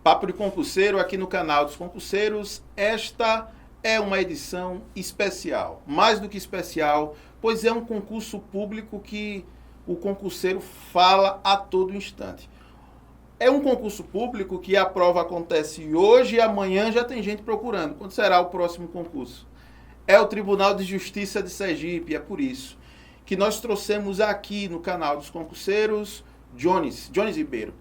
Papo de Concurseiro aqui no canal dos Concurseiros. Esta é uma edição especial, mais do que especial, pois é um concurso público que o concurseiro fala a todo instante. É um concurso público que a prova acontece hoje e amanhã já tem gente procurando. Quando será o próximo concurso? É o Tribunal de Justiça de Sergipe, é por isso que nós trouxemos aqui no canal dos Concurseiros Jones Ribeiro,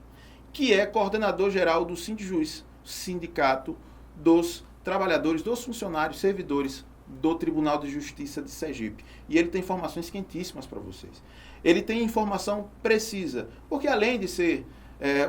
que é coordenador geral do Sindjus, Sindicato dos Trabalhadores, dos Funcionários, Servidores do Tribunal de Justiça de Sergipe. E ele tem informações quentíssimas para vocês. Ele tem informação precisa, porque além de ser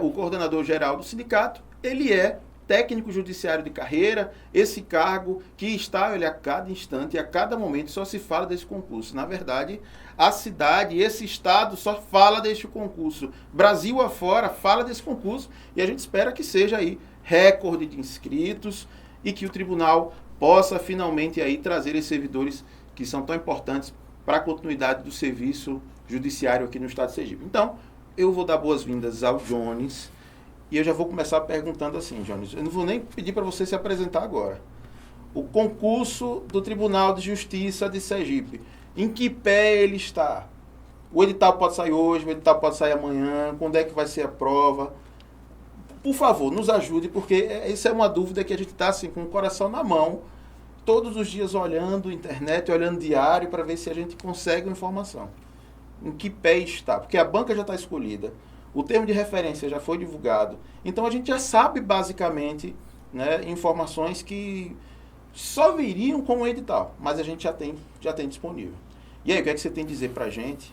o coordenador geral do sindicato, ele é técnico judiciário de carreira, esse cargo que está a cada instante e a cada momento só se fala desse concurso. Na verdade, a cidade, esse estado só fala deste concurso. Brasil afora fala desse concurso e a gente espera que seja aí recorde de inscritos e que o tribunal possa finalmente aí trazer esses servidores que são tão importantes para a continuidade do serviço judiciário aqui no estado de Sergipe. Então, eu vou dar boas-vindas ao Jones. E eu já vou começar perguntando assim, Jones, eu não vou nem pedir para você se apresentar agora. O concurso do Tribunal de Justiça de Sergipe, em que pé ele está? O edital pode sair hoje, o edital pode sair amanhã, quando é que vai ser a prova? Por favor, nos ajude, porque isso é uma dúvida que a gente está assim, com o coração na mão, todos os dias olhando internet, olhando diário, para ver se a gente consegue uma informação. Em que pé está? Porque a banca já está escolhida. O termo de referência já foi divulgado. Então, a gente já sabe, basicamente, né, informações que só viriam com o edital, mas a gente já tem disponível. E aí, o que é que você tem a dizer para a gente?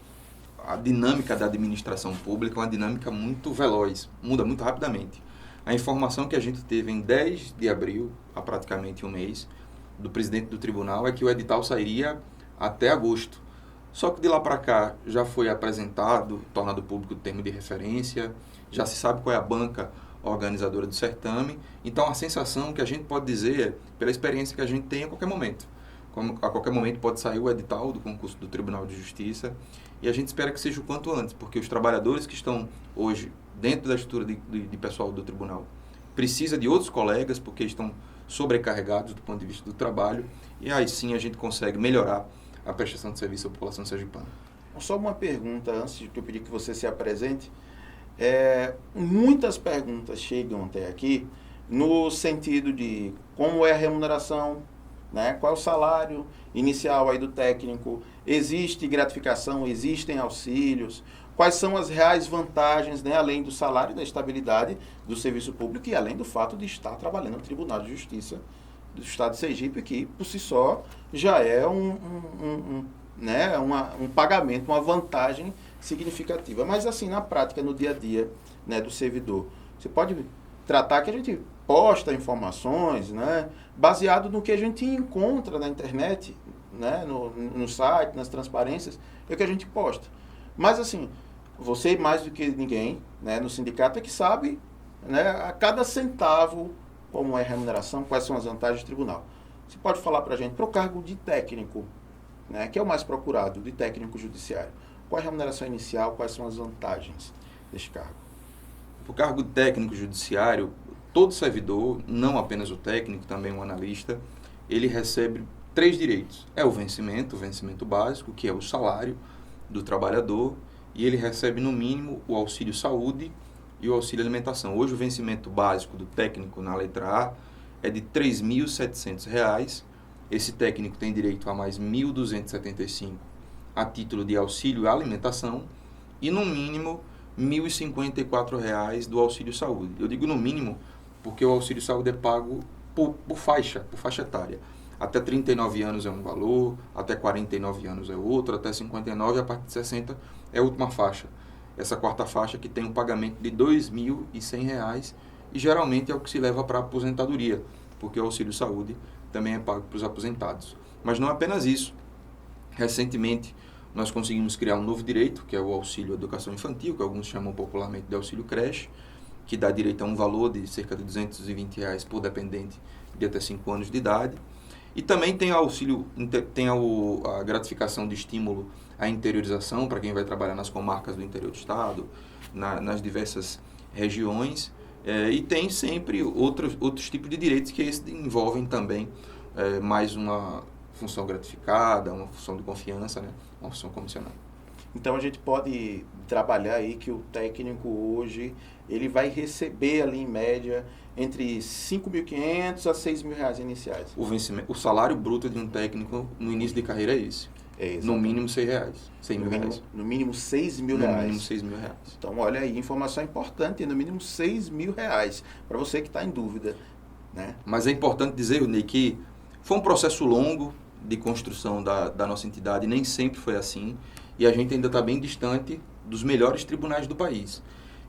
A dinâmica da administração pública é uma dinâmica muito veloz, muda muito rapidamente. A informação que a gente teve em 10 de abril, há praticamente um mês, do presidente do tribunal, é que o edital sairia até agosto. Só que de lá para cá já foi apresentado, tornado público o termo de referência, já se sabe qual é a banca organizadora do certame. Então a sensação que a gente pode dizer é pela experiência que a gente tem a qualquer momento. A qualquer momento pode sair o edital do concurso do Tribunal de Justiça e a gente espera que seja o quanto antes, porque os trabalhadores que estão hoje dentro da estrutura de pessoal do tribunal precisam de outros colegas porque estão sobrecarregados do ponto de vista do trabalho e aí sim a gente consegue melhorar a prestação de serviço à população sergipana. Só uma pergunta, antes de eu pedir que você se apresente. Muitas perguntas chegam até aqui no sentido de como é a remuneração, né? Qual é o salário inicial aí do técnico, existe gratificação, existem auxílios, quais são as reais vantagens, né? Além do salário e da estabilidade do serviço público e além do fato de estar trabalhando no Tribunal de Justiça do Estado de Sergipe, que por si só já é um pagamento, uma vantagem significativa. Mas assim, na prática, no dia a dia, né, do servidor, você pode tratar que a gente posta informações, né, baseado no que a gente encontra na internet, né, no site, nas transparências, é o que a gente posta. Mas assim, você mais do que ninguém, né, no sindicato é que sabe, né, a cada centavo como é a remuneração, quais são as vantagens do tribunal. Você pode falar para a gente, para o cargo de técnico, né, que é o mais procurado, de técnico judiciário, qual é a remuneração inicial, quais são as vantagens deste cargo? Para o cargo de técnico judiciário, todo servidor, não apenas o técnico, também o analista, ele recebe 3 direitos. É o vencimento básico, que é o salário do trabalhador, e ele recebe no mínimo o auxílio saúde e o auxílio alimentação. Hoje o vencimento básico do técnico na letra A é de R$ 3.700. Esse técnico tem direito a mais R$ 1.275 a título de auxílio alimentação e no mínimo R$ 1.054 do auxílio saúde. Eu digo no mínimo porque o auxílio saúde é pago por faixa etária. Até 39 anos é um valor, até 49 anos é outro, até 59 a partir de 60 é a última faixa. Essa quarta faixa que tem um pagamento de R$ 2.100 e geralmente é o que se leva para a aposentadoria, porque o auxílio saúde também é pago para os aposentados. Mas não apenas isso. Recentemente, nós conseguimos criar um novo direito, que é o auxílio educação infantil, que alguns chamam popularmente de auxílio creche, que dá direito a um valor de cerca de R$ 220 por dependente de até 5 anos de idade. E também tem a gratificação de estímulo à interiorização, para quem vai trabalhar nas comarcas do interior do estado, nas diversas regiões, E tem sempre outros tipos de direitos que esses envolvem também mais uma função gratificada, uma função de confiança, né? Uma função comissionada. Então a gente pode trabalhar aí que o técnico hoje ele vai receber ali em média entre 5.500 a 6.000 reais iniciais. O salário bruto de um técnico no início de carreira é esse. No mínimo R$100, 100 mil reais. No mínimo 6 mil no reais. No mínimo 6 mil reais. Então, olha aí, informação importante, no mínimo 6 mil reais, para você que está em dúvida, né? Mas é importante dizer, Ney, que foi um processo longo de construção da nossa entidade, nem sempre foi assim, e a gente ainda está bem distante dos melhores tribunais do país.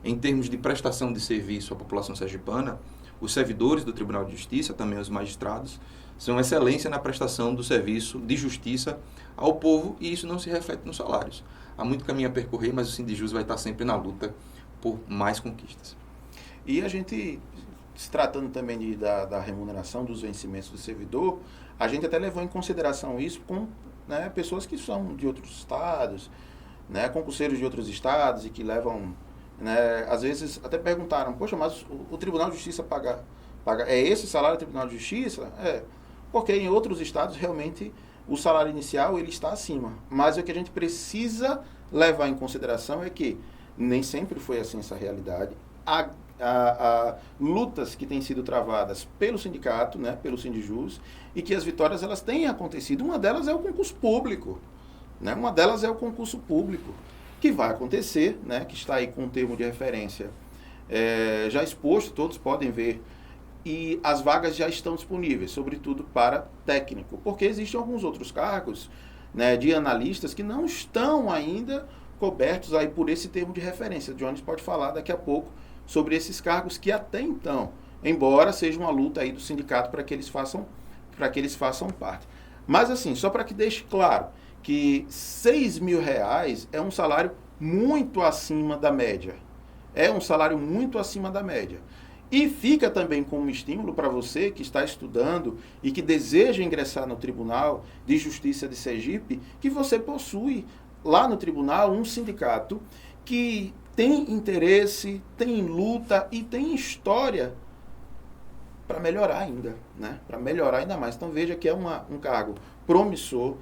Em termos de prestação de serviço à população sergipana, os servidores do Tribunal de Justiça, também os magistrados, são excelência na prestação do serviço de justiça ao povo, e isso não se reflete nos salários. Há muito caminho a percorrer, mas o Sindijus vai estar sempre na luta por mais conquistas. E a gente, se tratando também da remuneração dos vencimentos do servidor, a gente até levou em consideração isso com, né, pessoas que são de outros estados, né, concurseiros de outros estados e que levam, né, às vezes até perguntaram, poxa, mas o Tribunal de Justiça paga é esse o salário do Tribunal de Justiça? Porque em outros estados realmente o salário inicial ele está acima. Mas o que a gente precisa levar em consideração é que nem sempre foi assim essa realidade. Há lutas que têm sido travadas pelo sindicato, né, pelo Sindijus, e que as vitórias elas têm acontecido. Uma delas é o concurso público, né? Uma delas é o concurso público, que vai acontecer, né, que está aí com um termo de referência já exposto, todos podem ver, e as vagas já estão disponíveis, sobretudo para técnico, porque existem alguns outros cargos, né, de analistas que não estão ainda cobertos aí por esse termo de referência. Jones pode falar daqui a pouco sobre esses cargos que até então, embora seja uma luta aí do sindicato para que eles façam parte. Mas assim, só para que deixe claro que 6 mil reais é um salário muito acima da média. É um salário muito acima da média. E fica também como estímulo para você que está estudando e que deseja ingressar no Tribunal de Justiça de Sergipe, que você possui lá no tribunal um sindicato que tem interesse, tem luta e tem história para melhorar ainda, né? Para melhorar ainda mais. Então veja que é um cargo promissor.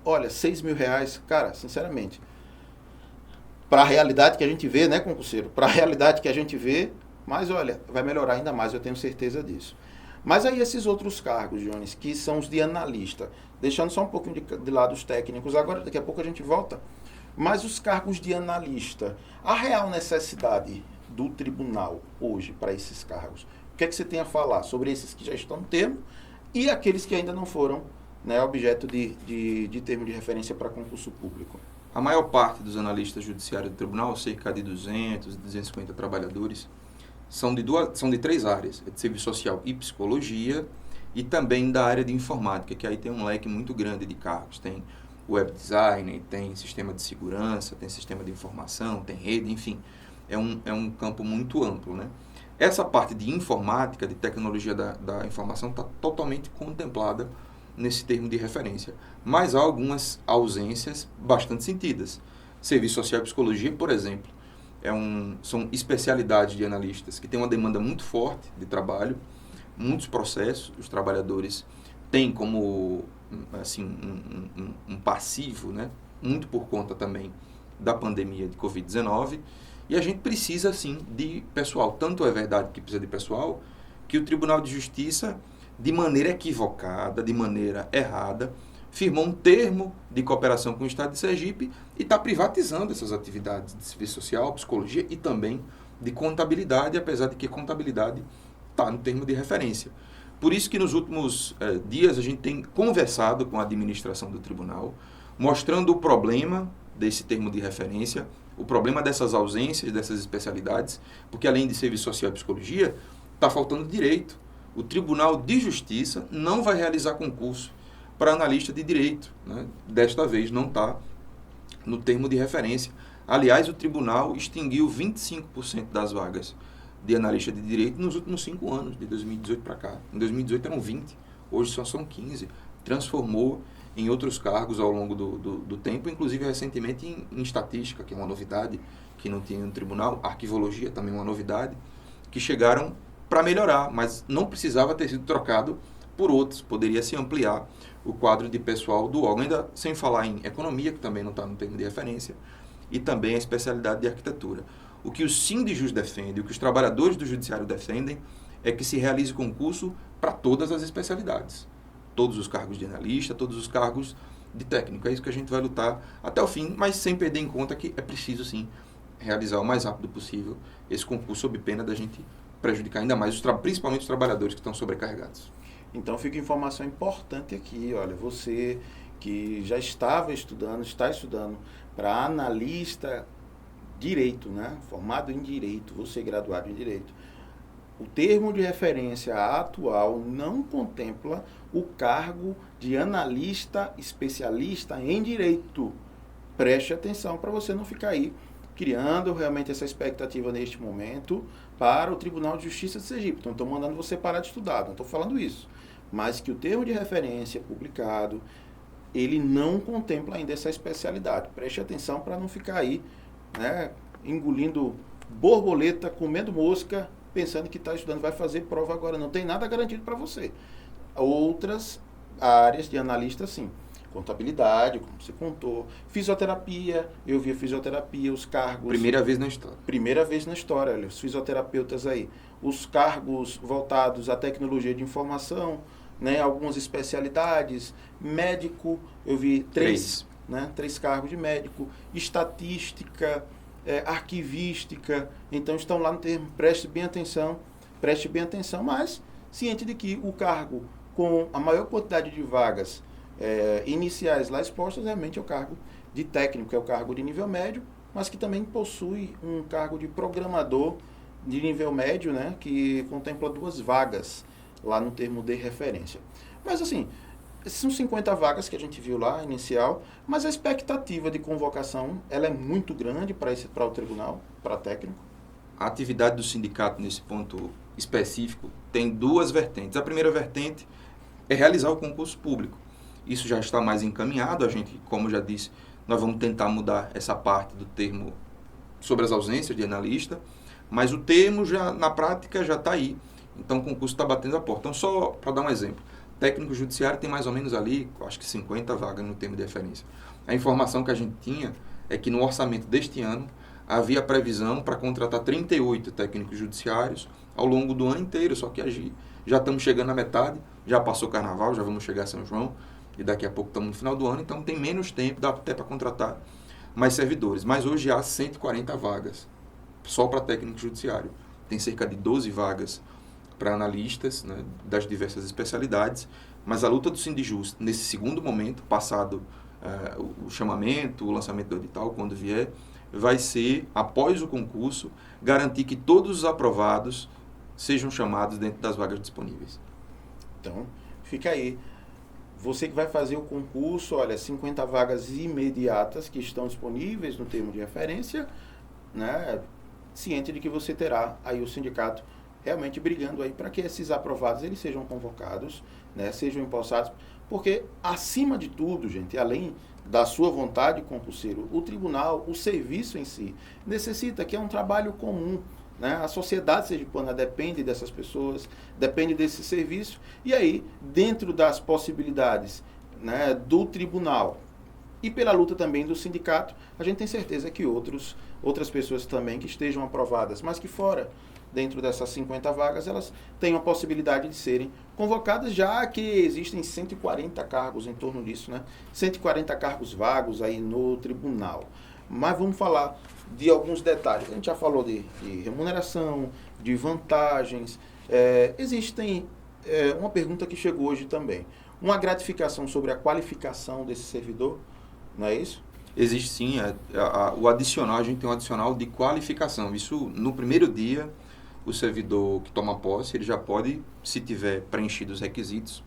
Olha, 6 mil reais, cara, sinceramente, para a realidade que a gente vê, né, concurseiro? Para a realidade que a gente vê, mas olha, vai melhorar ainda mais, eu tenho certeza disso. Mas aí esses outros cargos, Jones, que são os de analista, deixando só um pouquinho de lado os técnicos, agora daqui a pouco a gente volta, mas os cargos de analista, a real necessidade do tribunal hoje para esses cargos, o que é que você tem a falar sobre esses que já estão no termo e aqueles que ainda não foram, né, objeto de termo de referência para concurso público? A maior parte dos analistas judiciários do tribunal, cerca de 200, 250 trabalhadores, são de três áreas, de serviço social e psicologia, e também da área de informática, que aí tem um leque muito grande de cargos. Tem web design, tem sistema de segurança, tem sistema de informação, tem rede, enfim. É um campo muito amplo, né? Essa parte de informática, de tecnologia da informação, está totalmente contemplada nesse termo de referência. Mas há algumas ausências bastante sentidas. Serviço social e psicologia, por exemplo, são especialidades de analistas que têm uma demanda muito forte de trabalho, muitos processos, os trabalhadores têm como assim, um passivo, né? Muito por conta também da pandemia de Covid-19, e a gente precisa, sim, de pessoal. Tanto é verdade que precisa de pessoal, que o Tribunal de Justiça, de maneira equivocada, de maneira errada, firmou um termo de cooperação com o Estado de Sergipe e está privatizando essas atividades de serviço social, psicologia e também de contabilidade, apesar de que contabilidade está no termo de referência. Por isso que nos últimos dias a gente tem conversado com a administração do tribunal, mostrando o problema desse termo de referência, o problema dessas ausências, dessas especialidades, porque além de serviço social e psicologia, está faltando direito. O Tribunal de Justiça não vai realizar concurso para analista de direito, né? Desta vez não está no termo de referência. Aliás, o tribunal extinguiu 25% das vagas de analista de direito nos últimos 5 anos, de 2018 para cá. Em 2018 eram 20, hoje só são 15. Transformou em outros cargos ao longo do tempo, inclusive recentemente em estatística, que é uma novidade que não tinha no tribunal, arquivologia também é uma novidade, que chegaram para melhorar, mas não precisava ter sido trocado por outros, poderia se ampliar o quadro de pessoal do órgão, ainda sem falar em economia, que também não está no termo de referência, e também a especialidade de arquitetura. O que o Sindijus defende, o que os trabalhadores do judiciário defendem, é que se realize concurso para todas as especialidades. Todos os cargos de analista, todos os cargos de técnico. É isso que a gente vai lutar até o fim, mas sem perder em conta que é preciso, sim, realizar o mais rápido possível esse concurso, sob pena da gente prejudicar ainda mais, principalmente os trabalhadores que estão sobrecarregados. Então fica informação importante aqui, olha, você que já estava estudando, está estudando para analista direito, né? Formado em direito, você graduado em direito. O termo de referência atual não contempla o cargo de analista especialista em direito. Preste atenção para você não ficar aí criando realmente essa expectativa neste momento para o Tribunal de Justiça de Sergipe. Então, estou mandando você parar de estudar, não estou falando isso. Mas que o termo de referência publicado, ele não contempla ainda essa especialidade. Preste atenção para não ficar aí, né, engolindo borboleta, comendo mosca, pensando que está estudando, vai fazer prova agora. Não tem nada garantido para você. Outras áreas de analista, sim. Contabilidade, como você contou. Fisioterapia, eu vi a fisioterapia, os cargos... Primeira vez na história. Primeira vez na história, olha, os fisioterapeutas aí. Os cargos voltados à tecnologia de informação, né, algumas especialidades. Médico, eu vi três cargos de médico. Estatística, arquivística. Então, estão lá no termo, preste bem atenção, mas ciente de que o cargo com a maior quantidade de vagas iniciais lá expostas realmente é o cargo de técnico, é o cargo de nível médio, mas que também possui um cargo de programador de nível médio, né, que contempla 2 vagas lá no termo de referência. Mas assim, são 50 vagas que a gente viu lá, inicial, mas a expectativa de convocação ela é muito grande para o tribunal, para técnico. A atividade do sindicato nesse ponto específico tem 2 vertentes. A primeira vertente é realizar o concurso público. Isso já está mais encaminhado, a gente, como já disse, nós vamos tentar mudar essa parte do termo sobre as ausências de analista, mas o termo já, na prática, já está aí. Então o concurso está batendo a porta. Então, só para dar um exemplo, técnico judiciário tem mais ou menos ali, acho que 50 vagas no termo de referência. A informação que a gente tinha é que no orçamento deste ano havia previsão para contratar 38 técnicos judiciários ao longo do ano inteiro, só que já estamos chegando à metade, já passou o carnaval, já vamos chegar a São João, e daqui a pouco estamos no final do ano, então tem menos tempo, dá até para contratar mais servidores. Mas hoje há 140 vagas, só para técnico judiciário. Tem cerca de 12 vagas para analistas, né, das diversas especialidades, mas a luta do Sindijus, nesse segundo momento, passado o chamamento, o lançamento do edital, quando vier, vai ser, após o concurso, garantir que todos os aprovados sejam chamados dentro das vagas disponíveis. Então, fica aí. Você que vai fazer o concurso, olha, 50 vagas imediatas que estão disponíveis no termo de referência, né, ciente de que você terá aí o sindicato realmente brigando aí para que esses aprovados eles sejam convocados, né, sejam empossados, porque acima de tudo, gente, além da sua vontade concurseiro, o tribunal, o serviço em si, necessita que é um trabalho comum, né? A sociedade sergipana depende dessas pessoas, depende desse serviço, e aí, dentro das possibilidades, né, do tribunal e pela luta também do sindicato, a gente tem certeza que outras pessoas também que estejam aprovadas, mas que fora, dentro dessas 50 vagas, elas têm a possibilidade de serem convocadas, já que existem 140 cargos em torno disso, né? 140 cargos vagos aí no tribunal. Mas vamos falar de alguns detalhes. A gente já falou de remuneração, de vantagens. Existem uma pergunta que chegou hoje também. Uma gratificação sobre a qualificação desse servidor, não é isso? Existe sim. O adicional, a gente tem um adicional de qualificação. Isso, no primeiro dia, o servidor que toma posse, ele já pode, se tiver preenchido os requisitos,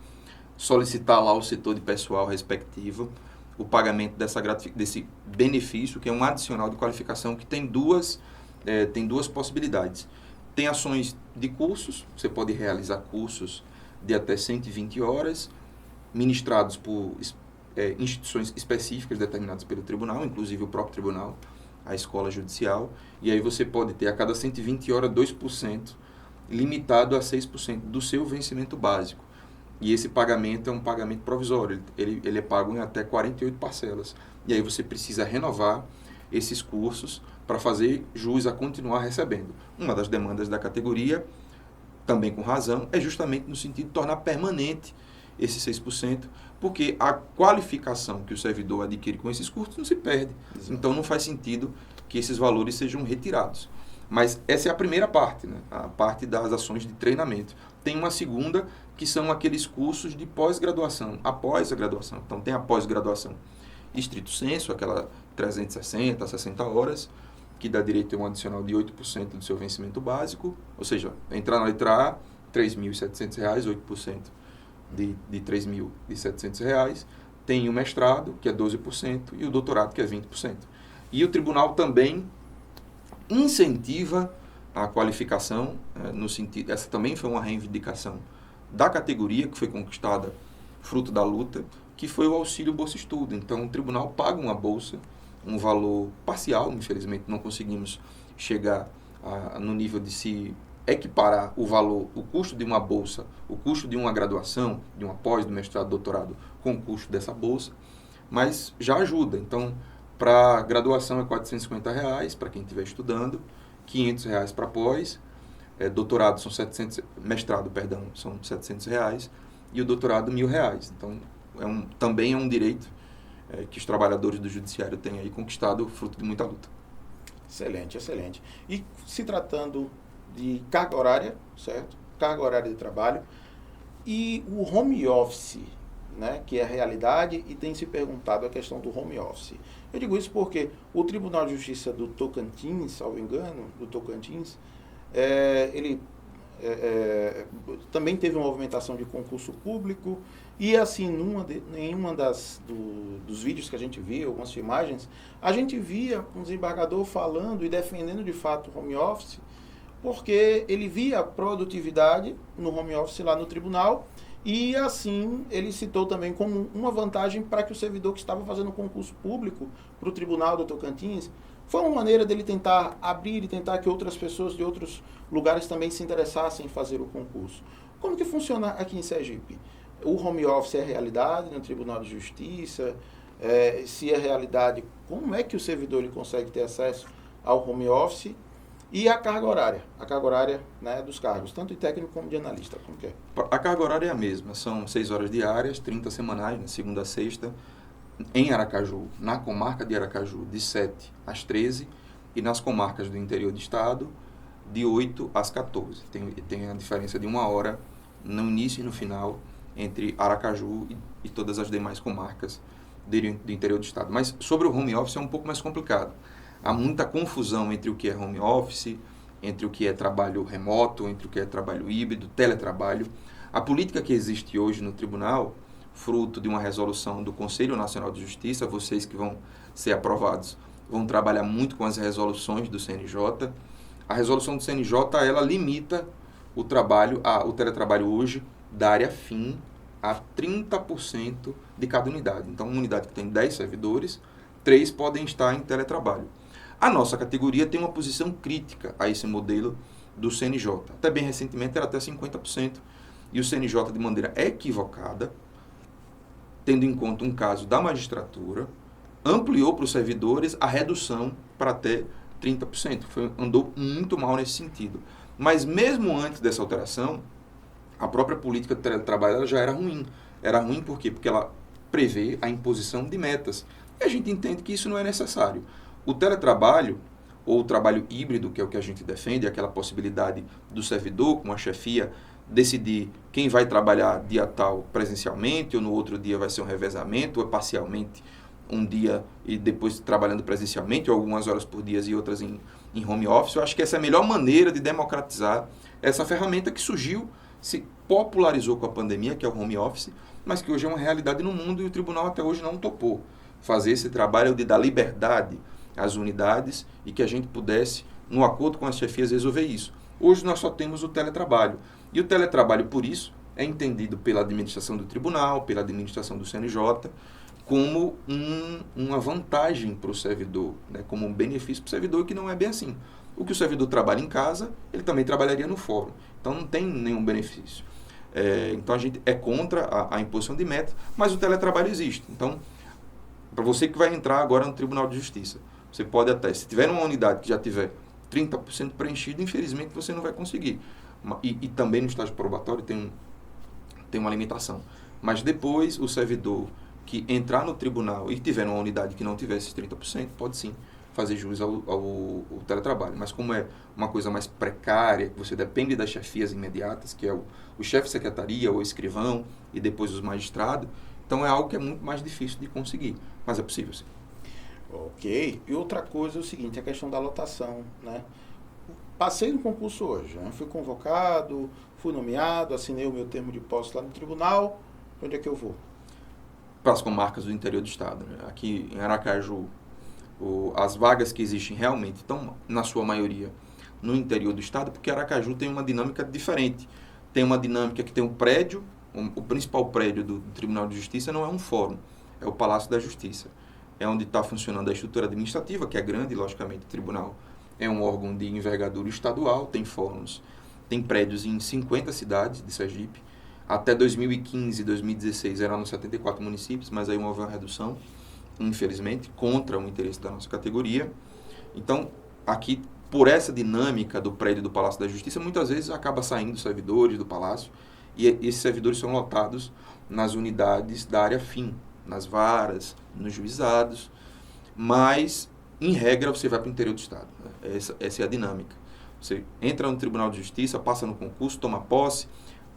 solicitar lá ao setor de pessoal respectivo o pagamento desse benefício, que é um adicional de qualificação, que tem duas possibilidades. Tem ações de cursos, você pode realizar cursos de até 120 horas, ministrados por instituições específicas determinadas pelo tribunal, inclusive o próprio tribunal, a escola judicial, e aí você pode ter a cada 120 horas 2% limitado a 6% do seu vencimento básico. E esse pagamento é um pagamento provisório, ele é pago em até 48 parcelas. E aí você precisa renovar esses cursos para fazer jus a continuar recebendo. Uma das demandas da categoria, também com razão, é justamente no sentido de tornar permanente esses 6%, porque a qualificação que o servidor adquire com esses cursos não se perde. Exato. Então não faz sentido que esses valores sejam retirados. Mas essa é a primeira parte, né? A parte das ações de treinamento. Tem uma segunda, que são aqueles cursos de pós-graduação, após a graduação. Então tem a pós-graduação estrito sensu, aquela 360, 60 horas, que dá direito a um adicional de 8% do seu vencimento básico, ou seja, entrar na letra A, R$ 3.700, 8% de R$ 3.700. Tem o mestrado, que é 12%, e o doutorado, que é 20%. E o tribunal também incentiva a qualificação, no sentido, essa também foi uma reivindicação da categoria, que foi conquistada fruto da luta, que foi o auxílio Bolsa Estudo. Então, o tribunal paga uma bolsa, um valor parcial, infelizmente não conseguimos chegar no nível de se equiparar o valor, o custo de uma bolsa, o custo de uma graduação, de uma pós, do mestrado, doutorado, com o custo dessa bolsa, mas já ajuda. Então, para graduação é R$ 450 para quem estiver estudando, R$ 500 para pós, doutorado são 700, mestrado, perdão, são R$ 700 e o doutorado R$ 1.000. Então, também é um direito que os trabalhadores do judiciário têm aí conquistado fruto de muita luta. Excelente, excelente. E se tratando de carga horária, certo? Carga horária de trabalho e o home office, né, que é a realidade, e tem se perguntado a questão do home office. Eu digo isso porque o Tribunal de Justiça do Tocantins, salvo engano, ele também teve uma movimentação de concurso público e assim, em uma dos vídeos que a gente via, algumas filmagens, a gente via um desembargador falando e defendendo de fato o home office, porque ele via a produtividade no home office lá no tribunal. E assim, ele citou também como uma vantagem para que o servidor que estava fazendo concurso público para o Tribunal do Tocantins, foi uma maneira dele tentar abrir e tentar que outras pessoas de outros lugares também se interessassem em fazer o concurso. Como que funciona aqui em Sergipe? O home office é realidade no Tribunal de Justiça? Se é realidade, como é que o servidor ele consegue ter acesso ao home office? E a carga horária, né, dos cargos, tanto de técnico como de analista, como que é? A carga horária é a mesma, são 6 horas diárias, 30 semanais, né, segunda a sexta, em Aracaju, na comarca de Aracaju, de 7 às 13, e nas comarcas do interior do estado, de 8 às 14. Tem a diferença de 1 hora no início e no final entre Aracaju e todas as demais comarcas do interior do estado. Mas sobre o home office é um pouco mais complicado. Há muita confusão entre o que é home office, entre o que é trabalho remoto, entre o que é trabalho híbrido, teletrabalho. A política que existe hoje no tribunal, fruto de uma resolução do Conselho Nacional de Justiça, vocês que vão ser aprovados, vão trabalhar muito com as resoluções do CNJ. A resolução do CNJ, ela limita o teletrabalho hoje da área fim a 30% de cada unidade. Então, uma unidade que tem 10 servidores, 3 podem estar em teletrabalho. A nossa categoria tem uma posição crítica a esse modelo do CNJ. Até bem recentemente era até 50%. E o CNJ, de maneira equivocada, tendo em conta um caso da magistratura, ampliou para os servidores a redução para até 30%. Andou muito mal nesse sentido. Mas mesmo antes dessa alteração, a própria política de teletrabalho ela já era ruim. Era ruim por quê? Porque ela prevê a imposição de metas. E a gente entende que isso não é necessário. O teletrabalho, ou o trabalho híbrido, que é o que a gente defende, aquela possibilidade do servidor, com a chefia, decidir quem vai trabalhar dia tal presencialmente, ou no outro dia vai ser um revezamento, ou parcialmente um dia e depois trabalhando presencialmente, ou algumas horas por dia e outras em home office. Eu acho que essa é a melhor maneira de democratizar essa ferramenta que surgiu, se popularizou com a pandemia, que é o home office, mas que hoje é uma realidade no mundo e o tribunal até hoje não topou fazer esse trabalho de dar liberdade às unidades e que a gente pudesse, no acordo com as chefias, resolver isso. Hoje nós só temos o teletrabalho. E o teletrabalho, por isso, é entendido pela administração do tribunal, pela administração do CNJ, como uma vantagem para o servidor, né? Como um benefício para o servidor, que não é bem assim. O que o servidor trabalha em casa, ele também trabalharia no fórum. Então não tem nenhum benefício. Então a gente é contra a imposição de meta, mas o teletrabalho existe. Então, para você que vai entrar agora no Tribunal de Justiça, você pode até, se tiver uma unidade que já tiver 30% preenchido, infelizmente você não vai conseguir. E também no estágio probatório tem uma limitação. Mas depois o servidor que entrar no tribunal e tiver uma unidade que não tivesse 30%, pode sim fazer jus ao teletrabalho. Mas como é uma coisa mais precária, você depende das chefias imediatas, que é o chefe de secretaria, o escrivão e depois os magistrados, então é algo que é muito mais difícil de conseguir. Mas é possível, sim. Ok. E outra coisa é o seguinte, a questão da lotação, né? Passei no concurso hoje, né? Fui convocado, fui nomeado, assinei o meu termo de posse lá no tribunal. Onde é que eu vou? Para as comarcas do interior do estado, né? Aqui em Aracaju, as vagas que existem realmente estão, na sua maioria, no interior do estado, porque Aracaju tem uma dinâmica diferente. Tem uma dinâmica que tem um prédio, o principal prédio do Tribunal de Justiça não é um fórum, é o Palácio da Justiça. É onde está funcionando a estrutura administrativa, que é grande, logicamente, o tribunal é um órgão de envergadura estadual, tem fóruns, tem prédios em 50 cidades de Sergipe. Até 2015 e 2016 eram nos 74 municípios, mas aí houve uma redução, infelizmente, contra o interesse da nossa categoria. Então, aqui, por essa dinâmica do prédio do Palácio da Justiça, muitas vezes acaba saindo servidores do Palácio, e esses servidores são lotados nas unidades da área fim, nas varas, nos juizados, mas, em regra, você vai para o interior do estado. Essa é a dinâmica. Você entra no Tribunal de Justiça, passa no concurso, toma posse,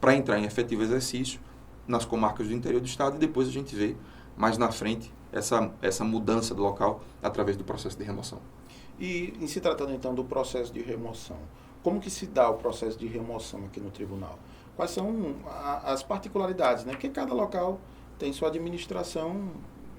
para entrar em efetivo exercício nas comarcas do interior do estado, e depois a gente vê mais na frente essa mudança do local através do processo de remoção. E em se tratando então do processo de remoção, como que se dá o processo de remoção aqui no tribunal? Quais são as particularidades, né? Porque cada local tem sua administração,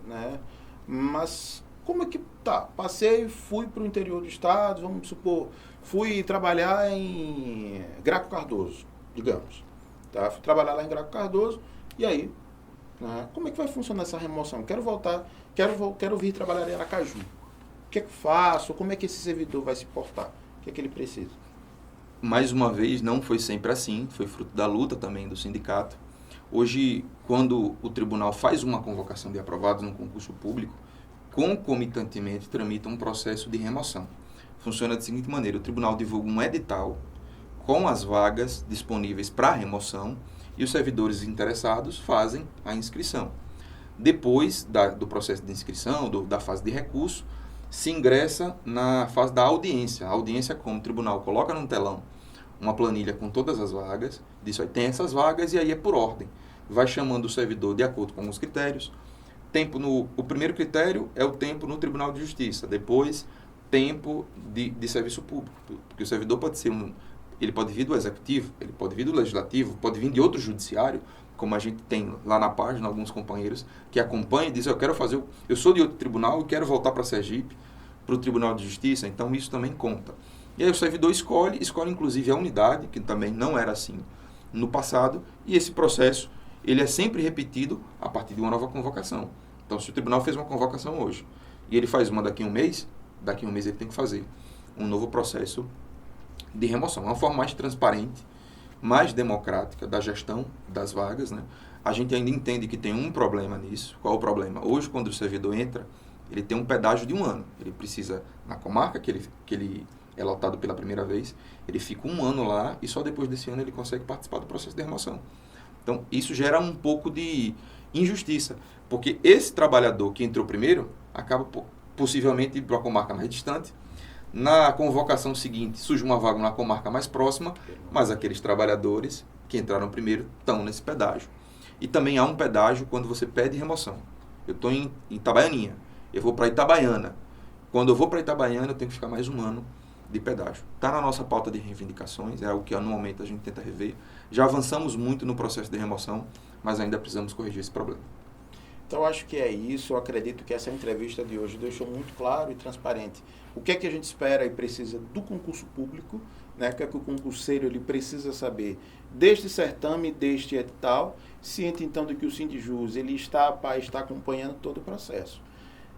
né? Mas como é que tá? Passei, fui para o interior do estado, vamos supor, fui trabalhar em Graco Cardoso, digamos. Tá? Fui trabalhar lá em Graco Cardoso, e aí, né? Como é que vai funcionar essa remoção? Quero voltar, quero vir trabalhar em Aracaju. O que é que faço? Como é que esse servidor vai se portar? O que é que ele precisa? Mais uma vez, não foi sempre assim, foi fruto da luta também do sindicato. Hoje, quando o tribunal faz uma convocação de aprovados no concurso público, concomitantemente tramita um processo de remoção. Funciona da seguinte maneira: o tribunal divulga um edital com as vagas disponíveis para remoção e os servidores interessados fazem a inscrição. Depois do processo de inscrição, da fase de recurso, se ingressa na fase da audiência. A audiência, como o tribunal coloca num telão uma planilha com todas as vagas, diz: aí tem essas vagas, e aí é por ordem. Vai chamando o servidor de acordo com os critérios. O primeiro critério é o tempo no Tribunal de Justiça. Depois, tempo de serviço público. Porque o servidor pode ser ele pode vir do executivo, ele pode vir do legislativo, pode vir de outro judiciário, como a gente tem lá na página alguns companheiros que acompanham e dizem: eu sou de outro tribunal e quero voltar para Sergipe, para o Tribunal de Justiça. Então isso também conta. E aí o servidor escolhe inclusive a unidade, que também não era assim no passado, e esse processo ele é sempre repetido a partir de uma nova convocação. Então, se o tribunal fez uma convocação hoje e ele faz uma daqui a um mês ele tem que fazer um novo processo de remoção. É uma forma mais transparente, mais democrática da gestão das vagas, né? A gente ainda entende que tem um problema nisso. Qual é o problema? Hoje, quando o servidor entra, ele tem um pedágio de 1 ano. Ele precisa, na comarca que ele é lotado pela primeira vez, ele fica 1 ano lá e só depois desse ano ele consegue participar do processo de remoção. Então, isso gera um pouco de injustiça, porque esse trabalhador que entrou primeiro acaba possivelmente indo para uma comarca mais distante. Na convocação seguinte, surge uma vaga na comarca mais próxima, mas aqueles trabalhadores que entraram primeiro estão nesse pedágio. E também há um pedágio quando você pede remoção. Eu estou em Itabaianinha, eu vou para Itabaiana. Quando eu vou para Itabaiana, eu tenho que ficar mais 1 ano de pedágio. Está na nossa pauta de reivindicações, é algo que anualmente a gente tenta rever. Já avançamos muito no processo de remoção, mas ainda precisamos corrigir esse problema. Então, acho que é isso. Eu acredito que essa entrevista de hoje deixou muito claro e transparente o que é que a gente espera e precisa do concurso público, né? O que é que o concurseiro ele precisa saber deste certame, deste edital, ciente então de que o Sindijus ele está acompanhando todo o processo.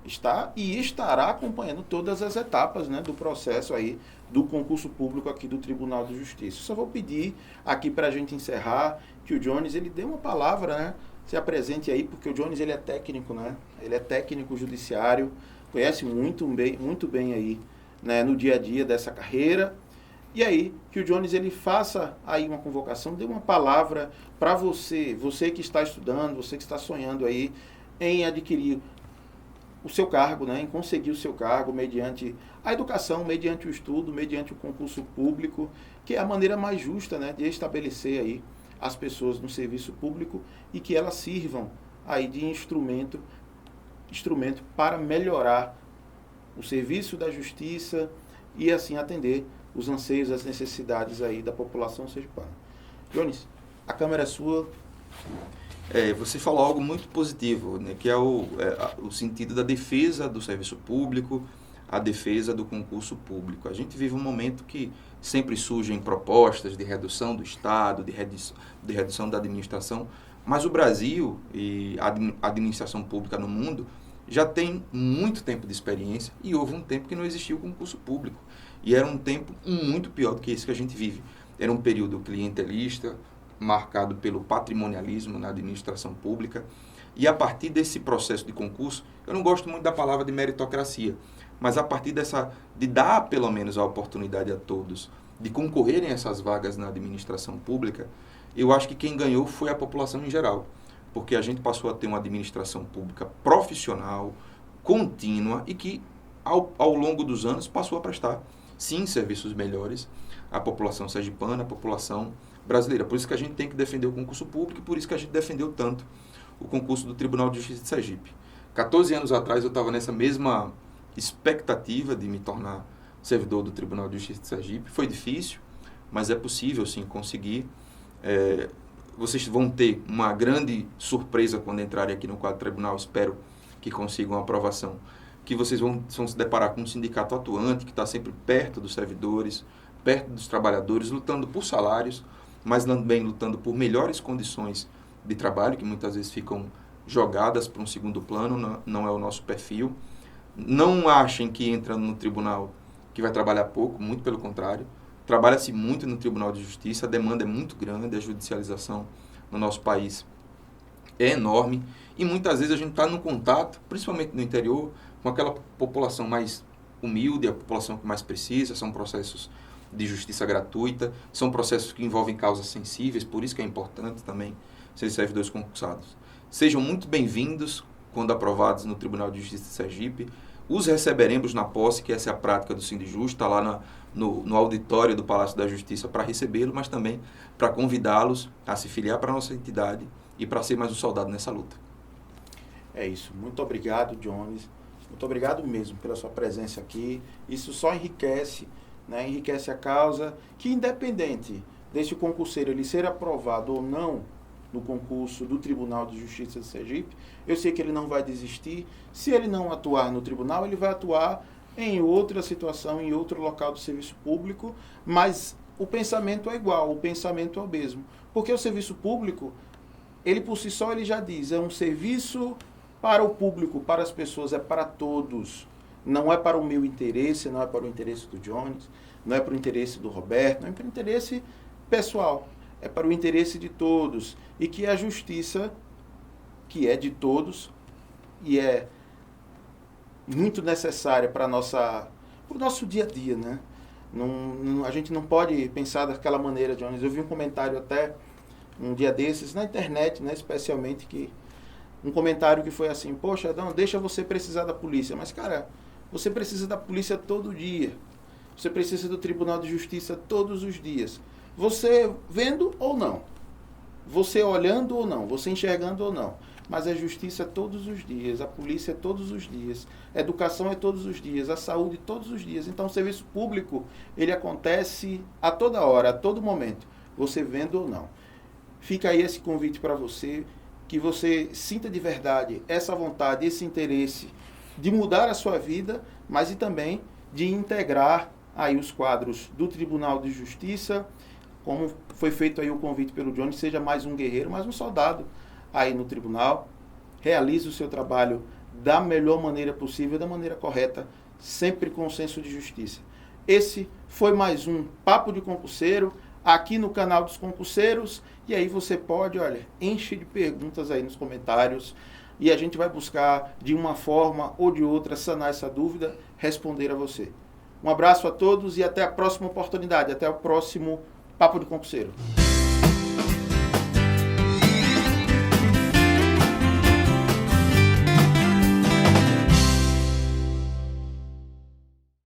está e estará acompanhando todas as etapas, né, do processo aí do concurso público aqui do Tribunal de Justiça. Só vou pedir aqui para a gente encerrar que o Jones ele dê uma palavra, né, se apresente aí, porque o Jones ele é técnico, né, ele é técnico judiciário, conhece muito bem aí, né, no dia a dia dessa carreira. E aí, que o Jones ele faça aí uma convocação, dê uma palavra para você que está estudando, você que está sonhando aí em adquirir o seu cargo, né, em conseguir o seu cargo mediante a educação, mediante o estudo, mediante o concurso público, que é a maneira mais justa, né, de estabelecer aí as pessoas no serviço público e que elas sirvam aí de instrumento para melhorar o serviço da justiça e assim atender os anseios, as necessidades aí da população sergipana. Jones, a câmera é sua. Você falou algo muito positivo, né, que é o sentido da defesa do serviço público, a defesa do concurso público. A gente vive um momento que sempre surgem propostas de redução do Estado, de redução da administração, mas o Brasil e a administração pública no mundo já tem muito tempo de experiência e houve um tempo que não existia o concurso público. E era um tempo muito pior do que esse que a gente vive. Era um período clientelista, marcado pelo patrimonialismo na administração pública. E a partir desse processo de concurso, eu não gosto muito da palavra de meritocracia, mas a partir de dar pelo menos a oportunidade a todos de concorrerem a essas vagas na administração pública, eu acho que quem ganhou foi a população em geral, porque a gente passou a ter uma administração pública profissional, contínua e que ao longo dos anos passou a prestar, sim, serviços melhores à população sergipana, à população brasileira. Por isso que a gente tem que defender o concurso público e por isso que a gente defendeu tanto o concurso do Tribunal de Justiça de Sergipe. 14 anos atrás eu estava nessa mesma expectativa de me tornar servidor do Tribunal de Justiça de Sergipe. Foi difícil, mas é possível sim conseguir. Vocês vão ter uma grande surpresa quando entrarem aqui no quadro tribunal, espero que consigam a aprovação, que vocês vão se deparar com um sindicato atuante que está sempre perto dos servidores, perto dos trabalhadores, lutando por salários, mas também lutando por melhores condições de trabalho, que muitas vezes ficam jogadas para um segundo plano, não é o nosso perfil. Não achem que entrando no tribunal que vai trabalhar pouco, muito pelo contrário. Trabalha-se muito no Tribunal de Justiça, a demanda é muito grande, a judicialização no nosso país é enorme e muitas vezes a gente está no contato, principalmente no interior, com aquela população mais humilde, a população que mais precisa. São processos de justiça gratuita, são processos que envolvem causas sensíveis, por isso que é importante também ser servidores concursados. Sejam muito bem-vindos quando aprovados no Tribunal de Justiça de Sergipe. Os receberemos na posse, que essa é a prática do Sindijust, está lá no auditório do Palácio da Justiça para recebê-lo, mas também para convidá-los a se filiar para a nossa entidade e para ser mais um soldado nessa luta. É isso. Muito obrigado, Jones. Muito obrigado mesmo pela sua presença aqui. Isso só enriquece, né? Enriquece a causa, que independente desse concurseiro ele ser aprovado ou não no concurso do Tribunal de Justiça de Sergipe, eu sei que ele não vai desistir. Se ele não atuar no tribunal, ele vai atuar em outra situação, em outro local do serviço público, mas o pensamento é igual, o pensamento é o mesmo. Porque o serviço público, ele por si só, ele já diz, é um serviço para o público, para as pessoas, é para todos. Não é para o meu interesse, não é para o interesse do Jones, não é para o interesse do Roberto, não é para o interesse pessoal. É para o interesse de todos. E que a justiça, que é de todos, e é muito necessária para o nosso dia a dia, né? A gente não pode pensar daquela maneira, Jones. Eu vi um comentário até um dia desses na internet, né, especialmente, um comentário que foi assim: poxa, não, deixa você precisar da polícia. Mas, cara, você precisa da polícia todo dia. Você precisa do Tribunal de Justiça todos os dias. Você vendo ou não. Você olhando ou não. Você enxergando ou não. Mas a justiça é todos os dias. A polícia é todos os dias. A educação é todos os dias. A saúde todos os dias. Então o serviço público, ele acontece a toda hora, a todo momento. Você vendo ou não. Fica aí esse convite para você. Que você sinta de verdade essa vontade, esse interesse de mudar a sua vida, mas e também de integrar aí os quadros do Tribunal de Justiça, como foi feito aí o convite pelo Johnny, seja mais um guerreiro, mais um soldado aí no tribunal, realize o seu trabalho da melhor maneira possível, da maneira correta, sempre com senso de justiça. Esse foi mais um Papo de Concurseiro, aqui no canal dos concurseiros, e aí você pode, enche de perguntas aí nos comentários, e a gente vai buscar, de uma forma ou de outra, sanar essa dúvida, responder a você. Um abraço a todos e até a próxima oportunidade, até o próximo Papo de Concurseiro.